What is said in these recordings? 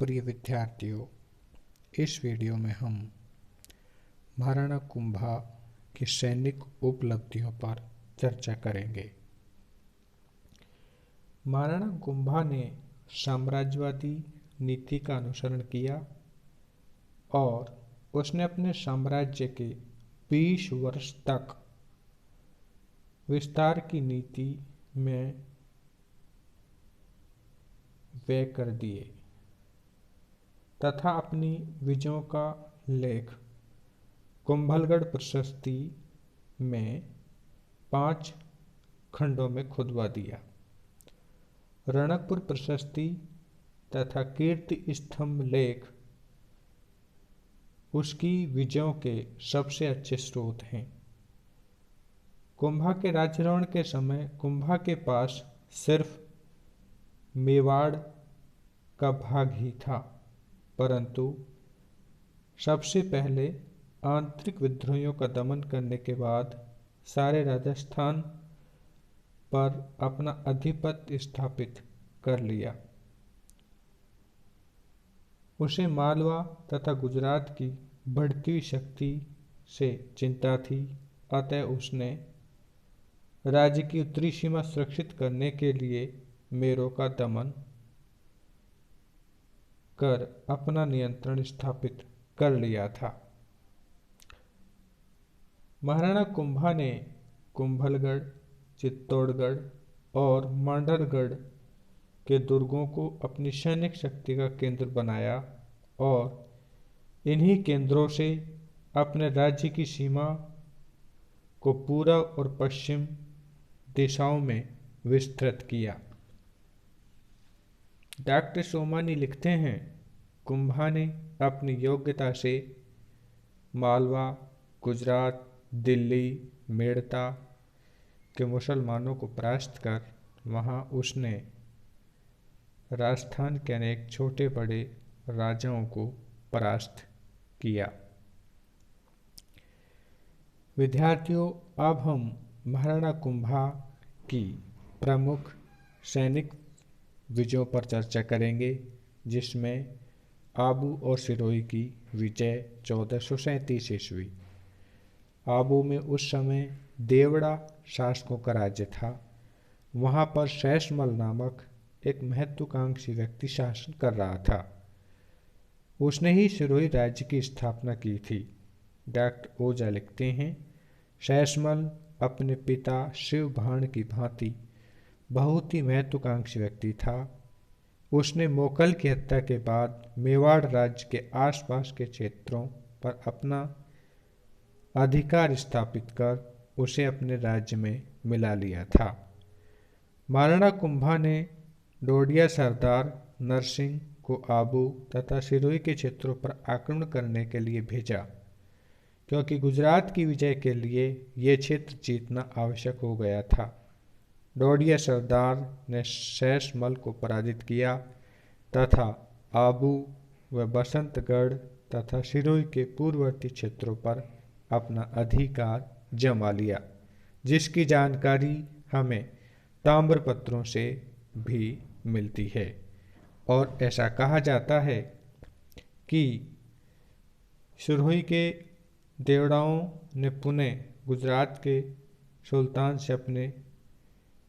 प्रिय विद्यार्थियों, इस वीडियो में हम महाराणा कुंभा की सैनिक उपलब्धियों पर चर्चा करेंगे। महाराणा कुंभा ने साम्राज्यवादी नीति का अनुसरण किया और उसने अपने साम्राज्य के 20 वर्ष तक विस्तार की नीति में व्यय कर दिए तथा अपनी विजयों का लेख कुंभलगढ़ प्रशस्ति में 5 खंडों में खुदवा दिया। रणकपुर प्रशस्ति तथा कीर्ति स्तंभ लेख उसकी विजयों के सबसे अच्छे स्रोत हैं। कुंभा के राज्यारोहण के समय कुंभा के पास सिर्फ मेवाड़ का भाग ही था, परंतु सबसे पहले आंतरिक विद्रोहियों का दमन करने के बाद सारे राजस्थान पर अपना आधिपत्य स्थापित कर लिया। उसे मालवा तथा गुजरात की बढ़ती हुई शक्ति से चिंता थी, अतः उसने राज्य की उत्तरी सीमा सुरक्षित करने के लिए मेरों का दमन कर अपना नियंत्रण स्थापित कर लिया था। महाराणा कुंभा ने कुंभलगढ़, चित्तौड़गढ़ और मांडरगढ़ के दुर्गों को अपनी सैनिक शक्ति का केंद्र बनाया और इन्हीं केंद्रों से अपने राज्य की सीमा को पूरब और पश्चिम दिशाओं में विस्तृत किया। डॉक्टर सोमानी लिखते हैं, कुंभा ने अपनी योग्यता से मालवा, गुजरात, दिल्ली, मेड़ता के मुसलमानों को परास्त कर वहां उसने राजस्थान के अनेक छोटे बड़े राजाओं को परास्त किया। विद्यार्थियों, अब हम महाराणा कुंभा की प्रमुख सैनिक विजयों पर चर्चा करेंगे, जिसमें आबू और सिरोही की विजय 1437 ईस्वी। आबू में उस समय देवड़ा शासकों का राज्य था। वहां पर शैषमल नामक एक महत्वाकांक्षी व्यक्ति शासन कर रहा था। उसने ही सिरोही राज्य की स्थापना की थी। डॉक्टर ओझा लिखते हैं, शैषमल अपने पिता शिवभाण की भांति बहुत ही महत्वाकांक्षी व्यक्ति था। उसने मोकल की हत्या के बाद मेवाड़ राज्य के आसपास के क्षेत्रों पर अपना अधिकार स्थापित कर उसे अपने राज्य में मिला लिया था। महाराणा कुंभा ने डोडिया सरदार नरसिंह को आबू तथा सिरोही के क्षेत्रों पर आक्रमण करने के लिए भेजा, क्योंकि गुजरात की विजय के लिए यह क्षेत्र जीतना आवश्यक हो गया था। डोडिया सरदार ने शैषमल को पराजित किया तथा आबू व बसंतगढ़ तथा सिरोही के पूर्ववर्ती क्षेत्रों पर अपना अधिकार जमा लिया, जिसकी जानकारी हमें ताम्रपत्रों से भी मिलती है। और ऐसा कहा जाता है कि सिरोही के देवड़ाओं ने पुनः गुजरात के सुल्तान से अपने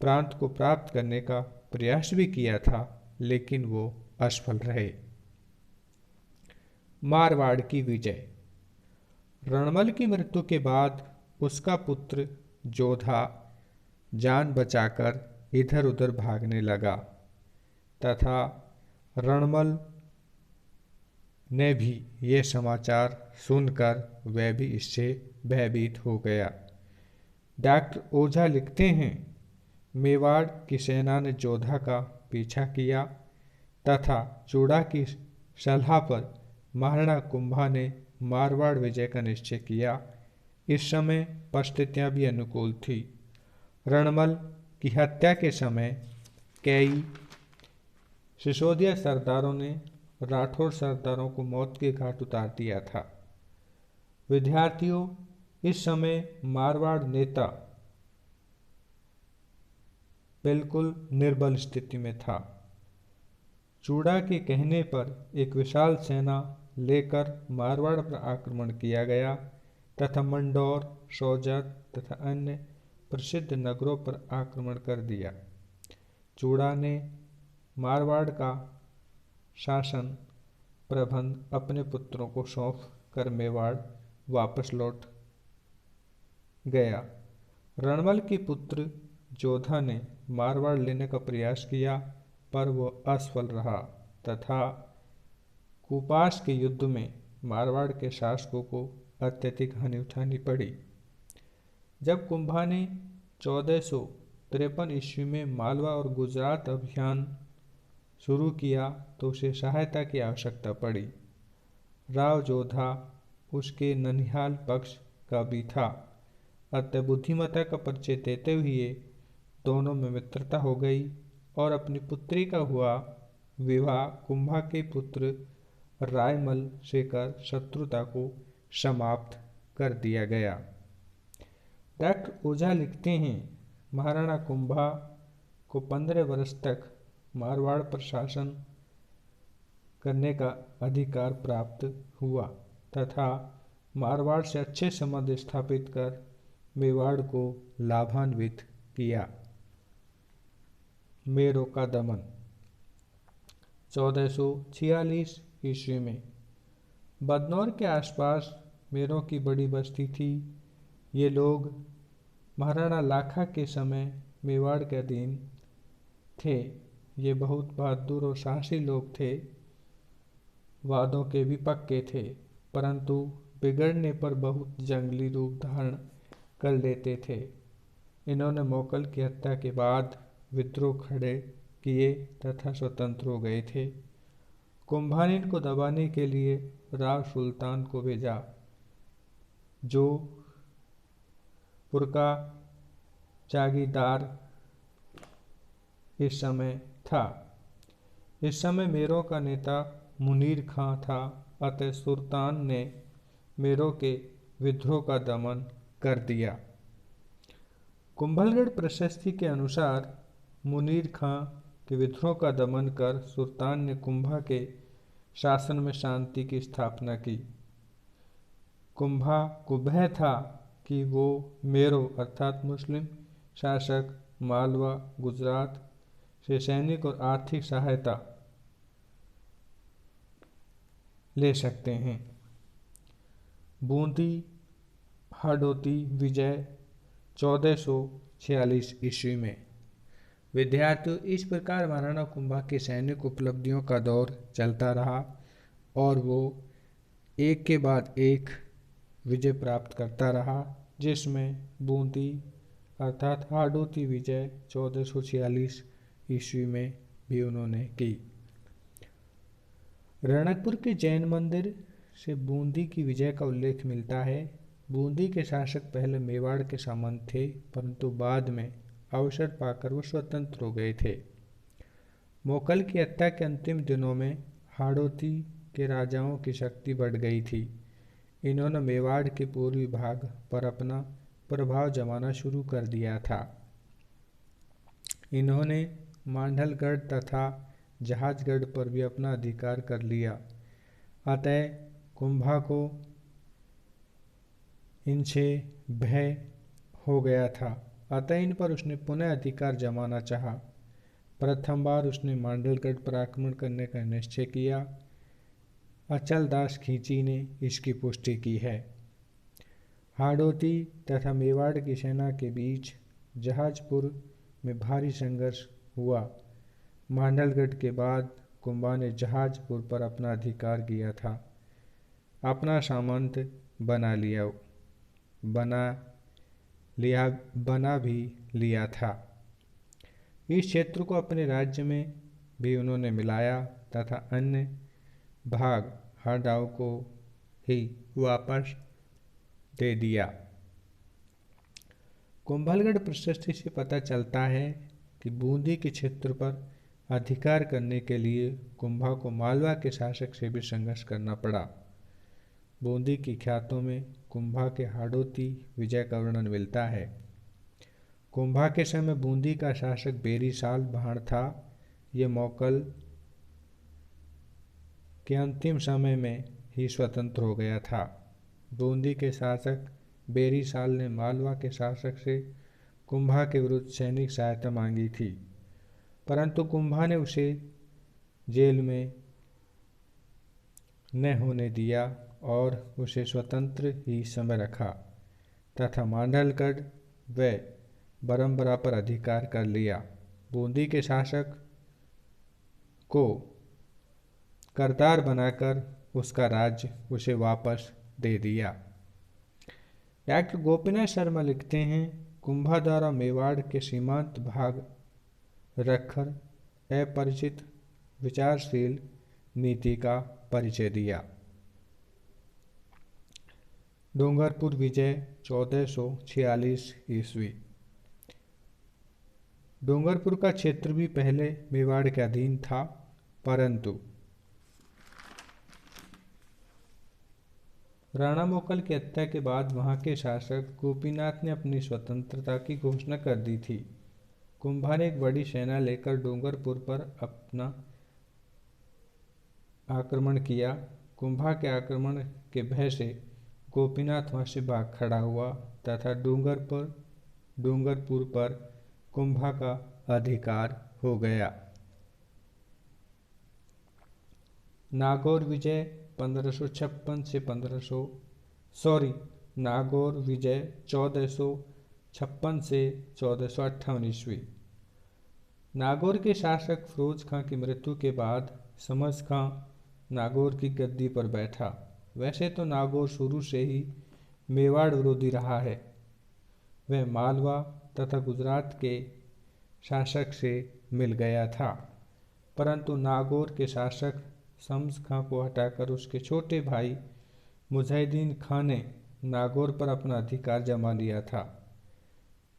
प्रांत को प्राप्त करने का प्रयास भी किया था, लेकिन वो असफल रहे। मारवाड़ की विजय। रणमल की मृत्यु के बाद उसका पुत्र जोधा जान बचाकर इधर उधर भागने लगा तथा रणमल ने भी ये समाचार सुनकर वह भी इससे भयभीत हो गया। डॉक्टर ओझा लिखते हैं, मेवाड़ की सेना ने जोधा का पीछा किया तथा चूड़ा की सलाह पर महाराणा कुंभा ने मारवाड़ विजय का निश्चय किया। इस समय परिस्थितियां भी अनुकूल थी। रणमल की हत्या के समय कई सिसोदिया सरदारों ने राठौर सरदारों को मौत के घाट उतार दिया था। विद्यार्थियों, इस समय मारवाड़ नेता बिल्कुल निर्बल स्थिति में था। चूड़ा के कहने पर एक विशाल सेना लेकर मारवाड़ पर आक्रमण किया गया तथा मंडौर, सोजत तथा अन्य प्रसिद्ध नगरों पर आक्रमण कर दिया। चूड़ा ने मारवाड़ का शासन प्रबंध अपने पुत्रों को सौंप कर मेवाड़ वापस लौट गया। रणबल के पुत्र जोधा ने मारवाड़ लेने का प्रयास किया पर वह असफल रहा तथा कुपास के युद्ध में मारवाड़ के शासकों को अत्यधिक हानि उठानी पड़ी। जब कुंभा ने 1453 ईस्वी में मालवा और गुजरात अभियान शुरू किया तो उसे सहायता की आवश्यकता पड़ी। राव जोधा उसके ननिहाल पक्ष का भी था, अतः बुद्धिमत्ता का परिचय देते हुए दोनों में मित्रता हो गई और अपनी पुत्री का हुआ विवाह कुंभा के पुत्र रायमल से कर शत्रुता को समाप्त कर दिया गया। डॉक्टर ओझा लिखते हैं, महाराणा कुंभा को 15 वर्ष तक मारवाड़ पर शासन करने का अधिकार प्राप्त हुआ तथा मारवाड़ से अच्छे संबंध स्थापित कर मेवाड़ को लाभान्वित किया। मेरों का दमन 1446 ईस्वी में बदनौर के आसपास मेरों की बड़ी बस्ती थी। ये लोग महाराणा लाखा के समय मेवाड़ के अधीन थे। ये बहुत बहादुर और साहसी लोग थे, वादों के भी पक्के थे, परंतु बिगड़ने पर बहुत जंगली रूप धारण कर लेते थे। इन्होंने मोकल की हत्या के बाद विद्रोह खड़े किए तथा स्वतंत्र हो गए थे। कुंभा ने इनको दबाने के लिए राव सुल्तान को भेजा, जो पुर का जागीरदार इस समय था। इस समय मेरों का नेता मुनीर खां था, अतः सुल्तान ने मेरों के विद्रोह का दमन कर दिया। कुंभलगढ़ प्रशस्ति के अनुसार मुनीर खां के विद्रोह का दमन कर सुल्तान ने कुंभा के शासन में शांति की स्थापना की। कुंभा को भय था कि वो मेरो अर्थात मुस्लिम शासक मालवा गुजरात से सैनिक और आर्थिक सहायता ले सकते हैं। बूंदी हाड़ौती विजय 1446 ईस्वी में। विद्यार्थियों, इस प्रकार महाराणा कुंभा की सैनिक उपलब्धियों का दौर चलता रहा और वो एक के बाद एक विजय प्राप्त करता रहा, जिसमें बूंदी अर्थात हाड़ौती विजय 1446 ईस्वी में भी उन्होंने की। रणकपुर के जैन मंदिर से बूंदी की विजय का उल्लेख मिलता है। बूंदी के शासक पहले मेवाड़ के सामंत थे, परंतु बाद में अवसर पाकर वो स्वतंत्र हो गए थे। मोकल की हत्या के अंतिम दिनों में हाड़ौती के राजाओं की शक्ति बढ़ गई थी। इन्होंने मेवाड़ के पूर्वी भाग पर अपना प्रभाव जमाना शुरू कर दिया था। इन्होंने मांडलगढ़ तथा जहाजगढ़ पर भी अपना अधिकार कर लिया, अतः कुंभा को इनसे भय हो गया था, अतः इन पर उसने पुनः अधिकार जमाना चाहा। प्रथम बार उसने मांडलगढ़ पर आक्रमण करने का निश्चय किया। अचल दास खींची ने इसकी पुष्टि की है। हाड़ौती तथा मेवाड़ की सेना के बीच जहाजपुर में भारी संघर्ष हुआ। मांडलगढ़ के बाद कुंभा ने जहाजपुर पर अपना अधिकार किया था, अपना सामंत बना भी लिया था। इस क्षेत्र को अपने राज्य में भी उन्होंने मिलाया तथा अन्य भाग हाड़ाओं को ही वापस दे दिया। कुंभलगढ़ प्रशस्ति से पता चलता है कि बूंदी के क्षेत्र पर अधिकार करने के लिए कुंभा को मालवा के शासक से भी संघर्ष करना पड़ा। बूंदी की ख्यातों में कुंभा के हाड़ौती विजय का वर्णन मिलता है। कुंभा के समय बूंदी का शासक बेरी साल भाण था। ये मोकल के अंतिम समय में ही स्वतंत्र हो गया था। बूंदी के शासक बेरी साल ने मालवा के शासक से कुंभा के विरुद्ध सैनिक सहायता मांगी थी, परंतु कुंभा ने उसे जेल में न होने दिया और उसे स्वतंत्र ही समय रखा तथा मांडलगढ़ व बरम्बरा पर अधिकार कर लिया। बूंदी के शासक को करतार बनाकर उसका राज्य उसे वापस दे दिया। डॉक्टर गोपीनाथ शर्मा लिखते हैं, कुंभा द्वारा मेवाड़ के सीमांत भाग रखकर अपरिचित विचारशील नीति का परिचय दिया। डूंगरपुर विजय 1446 ईस्वी। डूंगरपुर का क्षेत्र भी पहले मेवाड़ के अधीन था, परंतु राणा मोकल की हत्या के बाद वहां के शासक गोपीनाथ ने अपनी स्वतंत्रता की घोषणा कर दी थी। कुंभा ने एक बड़ी सेना लेकर डूंगरपुर पर अपना आक्रमण किया। कुंभा के आक्रमण के भय से गोपीनाथ वहां से भाग खड़ा हुआ तथा डूंगरपुर पर कुंभा का अधिकार हो गया। नागौर विजय 1556 से 1458 ईस्वी। नागौर के शासक फिरोज खां की मृत्यु के बाद समझ खां नागौर की गद्दी पर बैठा। वैसे तो नागौर शुरू से ही मेवाड़ विरोधी रहा है। वह मालवा तथा गुजरात के शासक से मिल गया था, परंतु नागौर के शासक शम्स खां को हटाकर उसके छोटे भाई मुजाहिदीन खां ने नागौर पर अपना अधिकार जमा लिया था।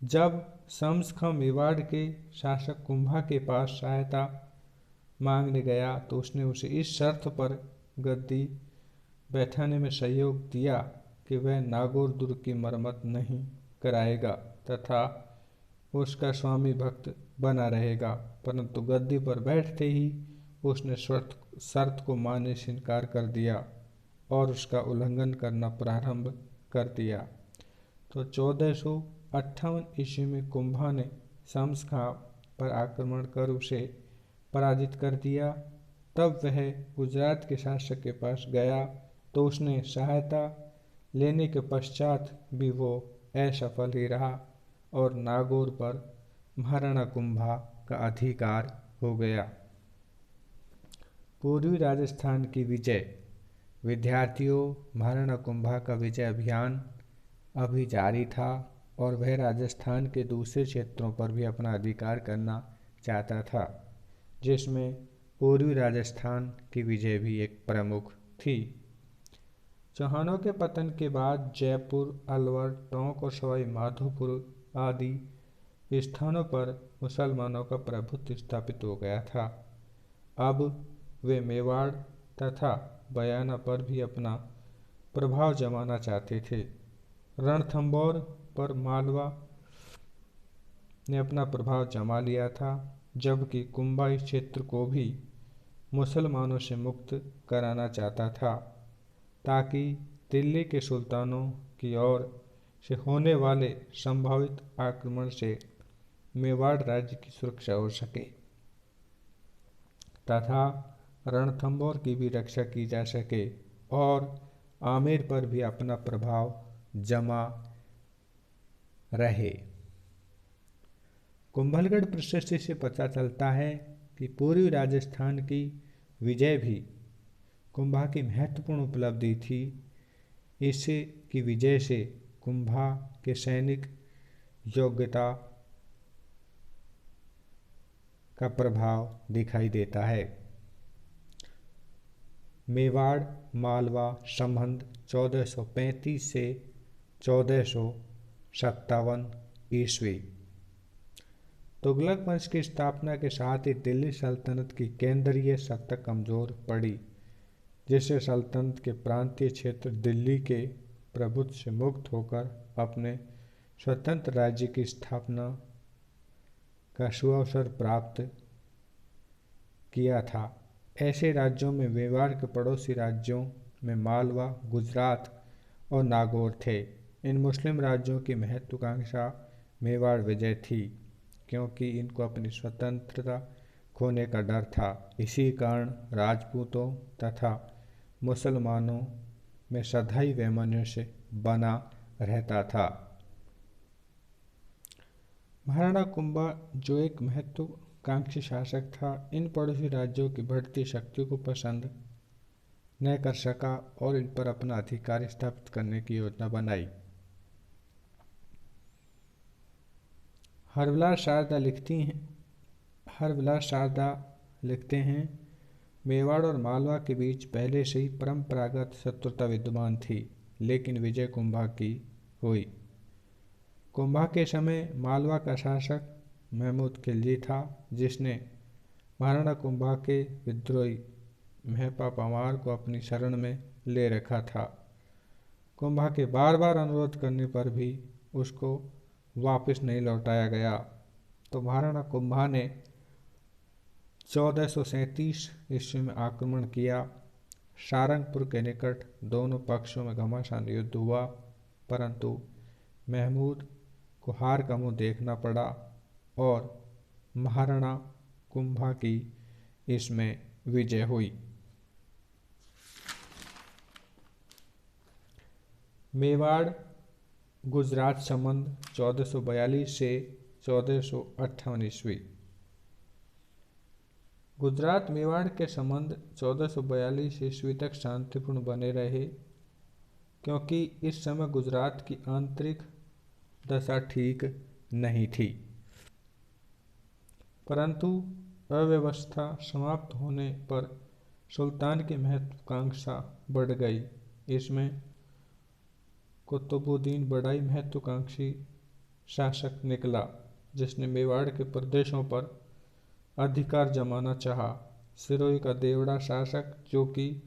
जब शम्स खां मेवाड़ के शासक कुंभा के पास सहायता मांगने गया तो उसने उसे इस शर्त पर गद्दी बैठाने में सहयोग दिया कि वह नागौर दुर्ग की मरम्मत नहीं कराएगा तथा उसका स्वामी भक्त बना रहेगा, परंतु गद्दी पर बैठते ही उसने शर्त को मानने से इनकार कर दिया और उसका उल्लंघन करना प्रारंभ कर दिया। तो 1458 ईस्वी में कुंभा ने शम्स खां पर आक्रमण कर उसे पराजित कर दिया। तब वह गुजरात के शासक के पास गया तो उसने सहायता लेने के पश्चात भी वो असफल ही रहा और नागौर पर महाराणा कुंभा का अधिकार हो गया। पूर्वी राजस्थान की विजय। विद्यार्थियों, महाराणा कुंभा का विजय अभियान अभी जारी था और वह राजस्थान के दूसरे क्षेत्रों पर भी अपना अधिकार करना चाहता था, जिसमें पूर्वी राजस्थान की विजय भी एक प्रमुख थी। चौहानों के पतन के बाद जयपुर, अलवर, टोंक और सवाई माधोपुर आदि स्थानों पर मुसलमानों का प्रभुत्व स्थापित हो गया था। अब वे मेवाड़ तथा बयाना पर भी अपना प्रभाव जमाना चाहते थे। रणथंभौर पर मालवा ने अपना प्रभाव जमा लिया था, जबकि कुंभा इस क्षेत्र को भी मुसलमानों से मुक्त कराना चाहता था ताकि दिल्ली के सुल्तानों की ओर से होने वाले संभावित आक्रमण से मेवाड़ राज्य की सुरक्षा हो सके तथा रणथंभौर की भी रक्षा की जा सके और आमेर पर भी अपना प्रभाव जमा रहे। कुंभलगढ़ प्रशस्ति से पता चलता है कि पूर्वी राजस्थान की विजय भी कुंभा की महत्वपूर्ण उपलब्धि थी। इससे की विजय से कुंभा के सैनिक योग्यता का प्रभाव दिखाई देता है। मेवाड़ मालवा संबंध 1435 से 1457 ईस्वी। तुगलक वंश की स्थापना के साथ ही दिल्ली सल्तनत की केंद्रीय सत्ता कमजोर पड़ी, जिससे सल्तनत के प्रांतीय क्षेत्र दिल्ली के प्रभुत्व से मुक्त होकर अपने स्वतंत्र राज्य की स्थापना का सुअवसर प्राप्त किया था। ऐसे राज्यों में मेवाड़ के पड़ोसी राज्यों में मालवा, गुजरात और नागौर थे। इन मुस्लिम राज्यों की महत्वाकांक्षा मेवाड़ विजय थी, क्योंकि इनको अपनी स्वतंत्रता खोने का डर था। इसी कारण राजपूतों तथा मुसलमानों में सदैव वैमनस्य बना रहता था। महाराणा कुंभा जो एक महत्वाकांक्षी शासक था, इन पड़ोसी राज्यों की बढ़ती शक्ति को पसंद न कर सका और इन पर अपना अधिकार स्थापित करने की योजना बनाई। हरविलास शारदा लिखते हैं, मेवाड़ और मालवा के बीच पहले से ही परंपरागत शत्रुता विद्यमान थी, लेकिन विजय कुंभा की हुई। कुंभा के समय मालवा का शासक महमूद खिलजी था, जिसने महाराणा कुंभा के विद्रोही महपा परमार को अपनी शरण में ले रखा था। कुंभा के बार बार अनुरोध करने पर भी उसको वापस नहीं लौटाया गया, तो महाराणा कुंभा ने 1437 ईस्वी में आक्रमण किया। सारंगपुर के निकट दोनों पक्षों में घमासान युद्ध हुआ, परंतु महमूद को हार का मुंह देखना पड़ा और महाराणा कुंभा की इसमें विजय हुई। मेवाड़ गुजरात संबंध 1442 से 1458 ईस्वी। गुजरात मेवाड़ के संबंध 1442 ईस्वी तक शांतिपूर्ण बने रहे, क्योंकि इस समय गुजरात की आंतरिक दशा ठीक नहीं थी। परंतु अव्यवस्था समाप्त होने पर सुल्तान की महत्वाकांक्षा बढ़ गई। इसमें कुतुबुद्दीन बड़ा ही महत्वाकांक्षी शासक निकला, जिसने मेवाड़ के प्रदेशों पर अधिकार जमाना चाहा। सिरोही का देवड़ा शासक, जो कि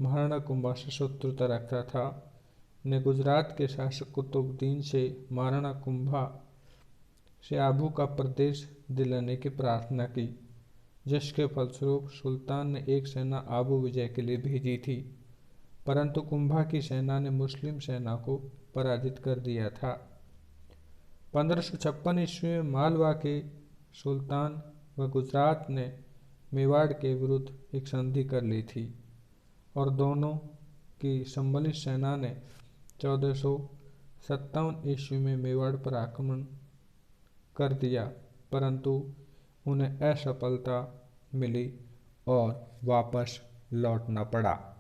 महाराणा कुंभा से शत्रुता रखता था, ने गुजरात के शासक कुतुबुद्दीन से महाराणा कुंभा से आबू का प्रदेश दिलाने की प्रार्थना की, जिसके फलस्वरूप सुल्तान ने एक सेना आबू विजय के लिए भेजी थी, परंतु कुंभा की सेना ने मुस्लिम सेना को पराजित कर दिया था। 1556 ईस्वी में मालवा के सुल्तान व गुजरात ने मेवाड़ के विरुद्ध एक संधि कर ली थी और दोनों की सम्मिलित सेना ने 1457 ईस्वी में मेवाड़ पर आक्रमण कर दिया, परंतु उन्हें असफलता मिली और वापस लौटना पड़ा।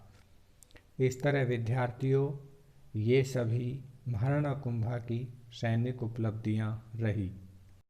इस तरह विद्यार्थियों, ये सभी महाराणा कुंभा की सैनिक उपलब्धियां रही।